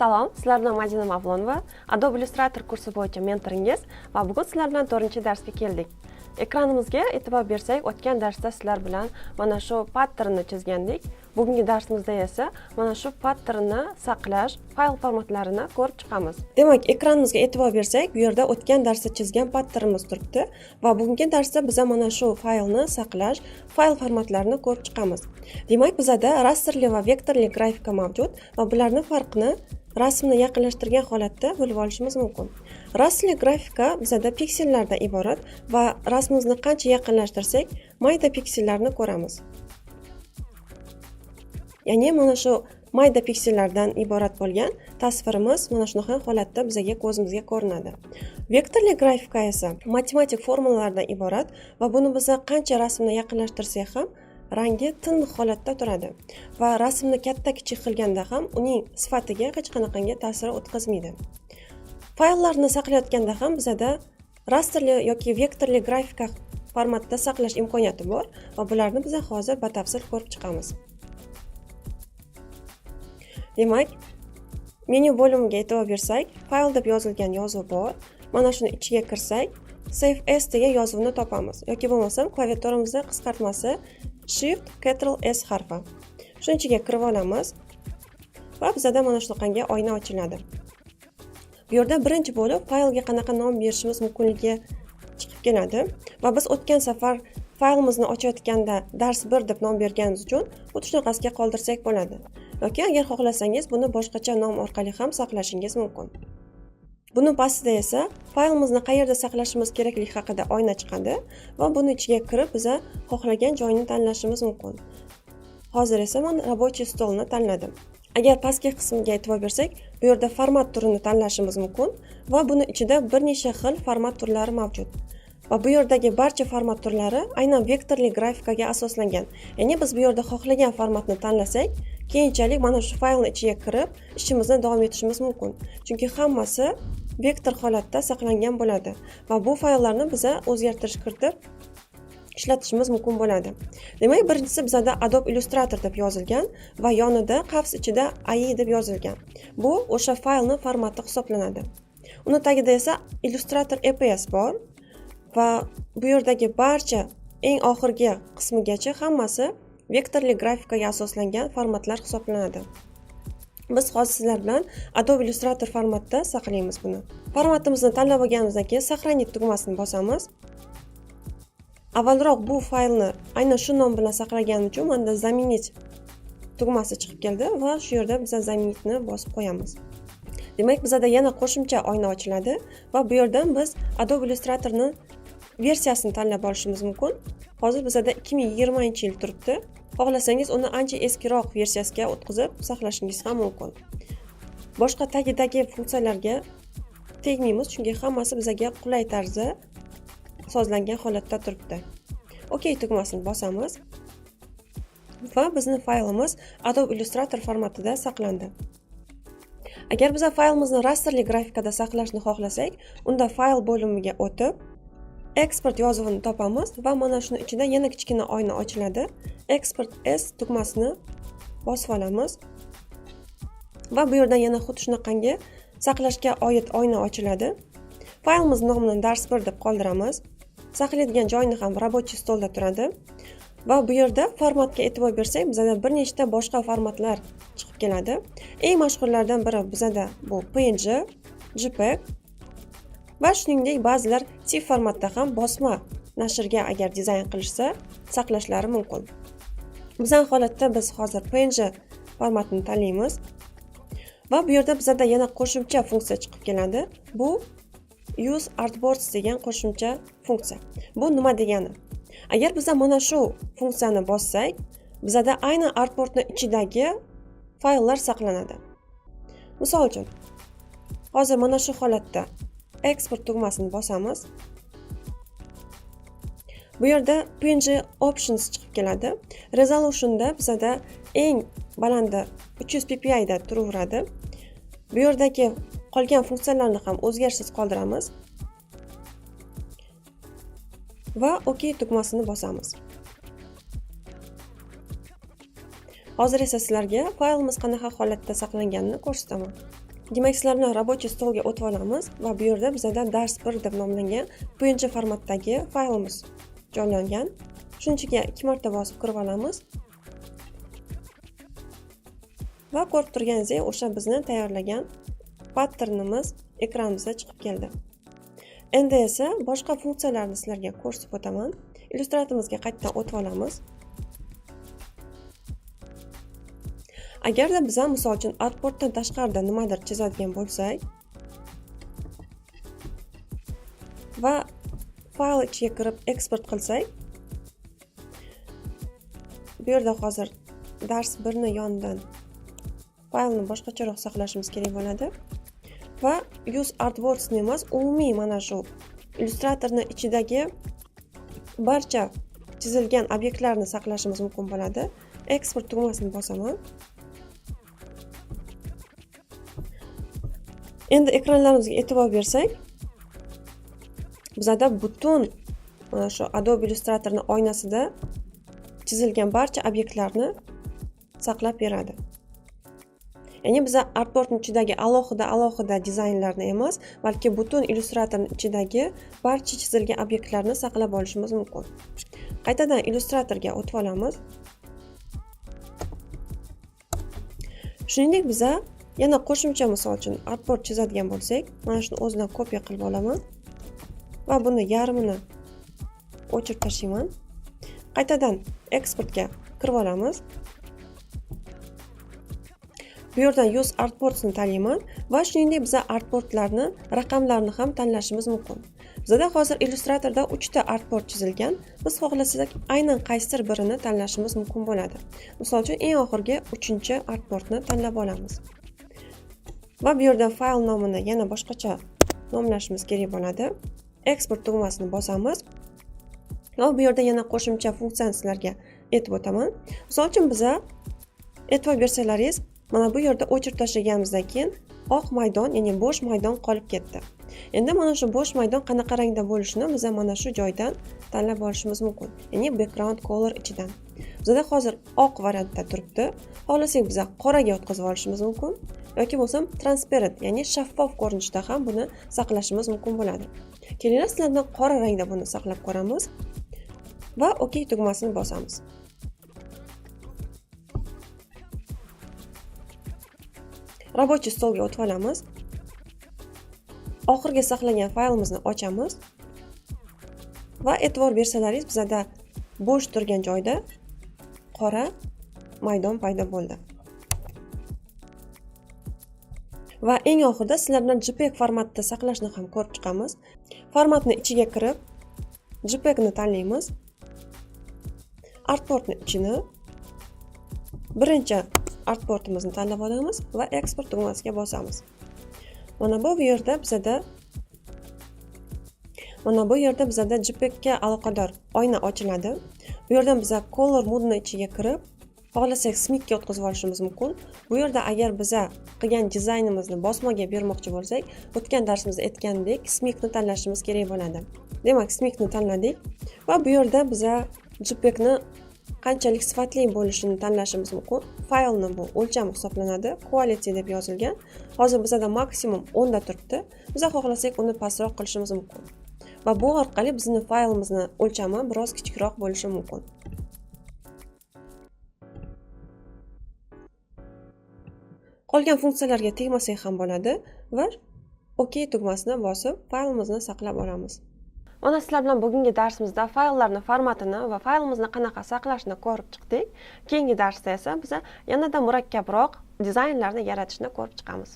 Salom, sizlar bilan Madina Mavlonova, Adobe Illustrator kursi bo'yicha mentoringiz va bugun sizlar bilan 4-darsga keldik. Ekranimizga e'tibor bersak, o'tgan darsda sizlar bilan mana shu patternni chizgandik. Bugungi darsimizda esa mana shu patternni saqlash fayl formatlarini ko'rib chiqamiz. Demak, ekranimizga e'tibor bersak, bu yerda o'tgan darsda chizgan patternimiz turibdi va bugungi darsda biz mana shu faylni saqlash fayl formatlarini ko'rib chiqamiz. Demak, bizda rasterli va vektorli grafika mavjud va bularning farqini rasmni yaqinlashtirgan holatda bilib olishimiz mumkin. Rasterli grafika bizda piksellardan iborat va rasmimizni qancha yaqinlashtirsak, mayda piksellarni ko'ramiz. Ya'ni mana shu mayda piksellardan iborat bo'lgan tasvirimiz mana shunaqa holatda bizga ko'zimizga ko'rinadi. Vektorli grafika esa matematik formulalardan iborat va buni biz qancha rasmni yaqinlashtirsak ham rangi tiniq holatda turadi va rasmni katta-kichik qilganda ham uning sifatiga hech qanaqangi ta'sir o'tkazmaydi. Fayllarni saqlayotganda ham bizda rasterli yoki vektorli grafika formatda saqlash imkoniyati bor va bularni biz hozir batafsil ko'rib chiqamiz. Demak, menyu bo'limiga e'tibor bersak, fayl deb yozilgan yozuv bor. Mana shuni ichiga kirsak, Save As degan yozuvni topamiz yoki bo'lmasam klaviaturamizda qisqartmasi Shift Ctrl S harfi. Shuni ichiga kirib olamiz va bizda mana shunaqangi oyna ochiladi. Bu yerda birinchi bo'lib faylga qanaqa nom berishimiz mumkinligi chiqib keladi va biz o'tgan safar faylimizni ochayotganda dars 1 deb nom berganimiz uchun xuddi shunaqasiga qoldirsak bo'ladi. Yoki agar xohlasangiz buni boshqacha nom orqali ham saqlashingiz mumkin. Buni pastida esa faylimizni qayerda saqlashimiz kerakligi haqida oyna chiqadi va buni ichiga kirib biz xohlagan joyini tanlashimiz mumkin. Hozir esa men рабочий stolni tanladim. Agar pastki qismiga e'tibor bersak, bu yerda format turini tanlashimiz mumkin va buni ichida bir necha xil format turlari mavjud. Va bu yerdagi barcha format turlari aynan vektorli grafikaga asoslangan. Ya'ni biz bu yerda xohlagan formatni tanlasak, keyinchalik mana shu faylni ichiga kirib ishimizni davom ettirishimiz mumkin. Chunki hammasi vektor holatda saqlangan bo'ladi va bu fayllarni biz o'zgartirish kiritib ishlatishimiz mumkin bo'ladi. Demak, birinchisi bizda Adobe Illustrator deb yozilgan va yonida qavs ichida AI deb yozilgan. Bu o'sha faylning formati hisoblanadi. Uni tagida esa Illustrator EPS bor va bu yerdagi barcha eng oxirgi qismigacha hammasi vektorli grafikaga asoslangan formatlar hisoblanadi. Biz hozir sizlar bilan Adobe Illustrator formatda saqlaymiz buni. Formatimizni tanlab olganimizdan keyin Сохранить tugmasini bosamiz. Avvalroq bu faylni aynan shu nom bilan saqlaganim uchun menda Заменить tugmasi chiqib keldi va shu yerda biz Заменitni bosib qo'yamiz. Demak, bizda yana qo'shimcha oyna ochiladi va bu yerdan biz Adobe Illustratorning versiyasini tanlab olishimiz mumkin. Hozir bizda 2020-yil turibdi. Xohlasangiz uni ancha eskiroq versiyasiga o'tkazib saqlashingiz ham mumkin. Boshqa tagidagi funksiyalarga tegmaymiz, chunki hammasi bizga qulay tarzda sozlangan holatda turibdi. OK tugmasini bosamiz va bizning faylimiz Adobe Illustrator formatida saqlandi. Agar biz faylimizni rasterli grafikada saqlashni xohlasak, unda fayl bo'limiga o'tib, Export yozuvini topamiz va mana shuni ichida yana kichkina oyna ochiladi. Export as tugmasini bosib olamiz. Va bu yerdan yana xuddi shunaqangi saqlashga oid oyna ochiladi. Faylimiz nomini dars 1 deb qoldiramiz. Saqlaydigan joyini ham рабочий stolda turadi. Va bu yerda formatga e'tibor bersak, bizda bir nechta boshqa formatlar chiqib keladi. Eng mashhurlardan biri bizda bu PNG, JPEG va shuningdek ba'zilar TIFF formatda ham bosma nashrga agar dizayn qilishsa saqlashlari mumkin. Bizning holatda biz hozir PNG formatini tanlaymiz va bu yerda bizda yana qo'shimcha funksiya chiqib keladi. Bu Use Artboards degan qo'shimcha funksiya. Bu nima degani? Agar biz mana shu funksiyani bossak, bizda aynan artboardning ichidagi fayllar saqlanadi. Misol uchun, hozir mana shu holatda Export tugmasini bosamiz. Bu yerda PNG Options chiqib keladi. Resolutionda bizda eng balandi 300 ppi da turaveradi. Bu yerdagi qolgan funksiyalarni ham o'zgarishsiz qoldiramiz. Va OK tugmasini bosamiz. Hozir esa sizlarga faylimiz qanaqa holatda saqlanganini ko'rsataman. Demak, sizlar bilan рабочий stolga o'tib olamiz va bu yerda bizda dars 1 deb nomlangan PNG formatdagi faylimiz joylangan. Shunchaki 2 marta bosib kirib olamiz. Va ko'rib turganingizdek, o'sha bizni tayyorlagan patternimiz ekranimizda chiqib keldi. Endi esa boshqa funksiyalarni sizlarga ko'rsatib o'taman. Illyustratorimizga qaytadan o'tib olamiz. Agarda biz misol uchun artboarddan tashqarida nimadir chizadigan bo'lsak va fayl ichiga kirib eksport qilsak, bu yerda hozir dars 1 ni yonidan faylni boshqacharoq saqlashimiz kerak bo'ladi va use artboards emas, umumiy mana shu illyustratorning ichidagi barcha chizilgan obyektlarni saqlashimiz mumkin bo'ladi. Export tugmasini bosaman. Endi ekranlarimizga e'tibor bersak, bizda butun mana shu Adobe Illustratorning oynasida chizilgan barcha obyektlarni saqlab beradi. Ya'ni biz artboardning ichidagi alohida dizaynlarni emas, balki butun Illustratorning ichidagi barcha chizilgan obyektlarni saqlab olishimiz mumkin. Qaytadan Illustratorga o'tib olamiz. Shuningdek, biz yana qo'shimcha misol uchun artboard chizadigan bo'lsak, mana shuni o'zidan kopiya qilib olaman va buni yarmini o'chirib tashlayman. Qaytadan eksportga kirib olamiz. Bu yerdan use artboards ni tanlayman va shuningdek biz artboardlarni raqamlarini ham tanlashimiz mumkin. Bizda hozir Illustratorda 3 ta artboard chizilgan. Biz xohlasak aynan qaysidir birini tanlashimiz mumkin bo'ladi. Misol uchun eng oxirgi 3-artboardni tanlab olamiz. Va bu yerda fayl nomini yana boshqacha nomlashimiz kerak bo'ladi. Export tugmasini bosamiz. Va bu yerda yana qo'shimcha funksiyani sizlarga aytib o'taman. Misol uchun biz e'tibor bersalaringiz, mana bu yerda o'chirib tashlaganimizdan keyin oq maydon, ya'ni bo'sh maydon qolib ketdi. Endi mana shu bo'sh maydon qanaqa rangda bo'lishini biz mana shu joydan tanlab olishimiz mumkin. Ya'ni background color ichidan. Bizda hozir oq variantda turibdi. Xohlasak biz qoraga o'tkazib olishimiz mumkin yoki bo'lsam transparent, ya'ni shaffof ko'rinishda ham buni saqlashimiz mumkin bo'ladi. Kelinglar sizlardan qora rangda buni saqlab ko'ramiz va OK tugmasini bosamiz. Рабочий stolga o'tib olamiz. Oxirgi saqlagan faylimizni ochamiz va e'tibor bersalaringiz, bizda bo'sh turgan joyda qora maydon paydo bo'ldi. Va eng oxirida sizlar bilan JPEG formatida saqlashni ham ko'rib chiqamiz. Formatning ichiga kirib, JPEG ni tanlaymiz. Artboardning ichini birinchi artboardimizni tanlab olamiz va export tugmasiga bosamiz. Mana bu yerda bizda JPEG ga aloqador oyna ochiladi. Bu yerdan biz color mode ichiga kirib, xohlasak SMIC ga o'tkazib olishimiz mumkin. Bu yerda agar biz qilgan dizaynimizni bosmaga bermoqchi bo'lsak, o'tgan darsimizda aytgandek SMIC ni tanlashimiz kerak bo'ladi. Demak, SMIC ni tanladik va bu yerda biz JPEG ni qanchalik sifatli bo'lishini tanlashimiz mumkin. Faylni bu o'lchami hisoblanadi, quality deb yozilgan. Hozir bizda maksimum 10 da turibdi. Biz xohlasak uni pastroq qilishimiz mumkin. Va bu orqali bizning faylimizni o'lchami biroz kichikroq bo'lishi mumkin. Qolgan funksiyalarga tegmasak ham bo'ladi va OK tugmasini bosib faylimizni saqlab olamiz. Mana sizlar bilan bugungi darsimizda fayllarni formatini va faylimizni qanaqa saqlashni ko'rib chiqdik. Keyingi darsda esa biz yanada murakkabroq dizaynlarni yaratishni ko'rib chiqamiz.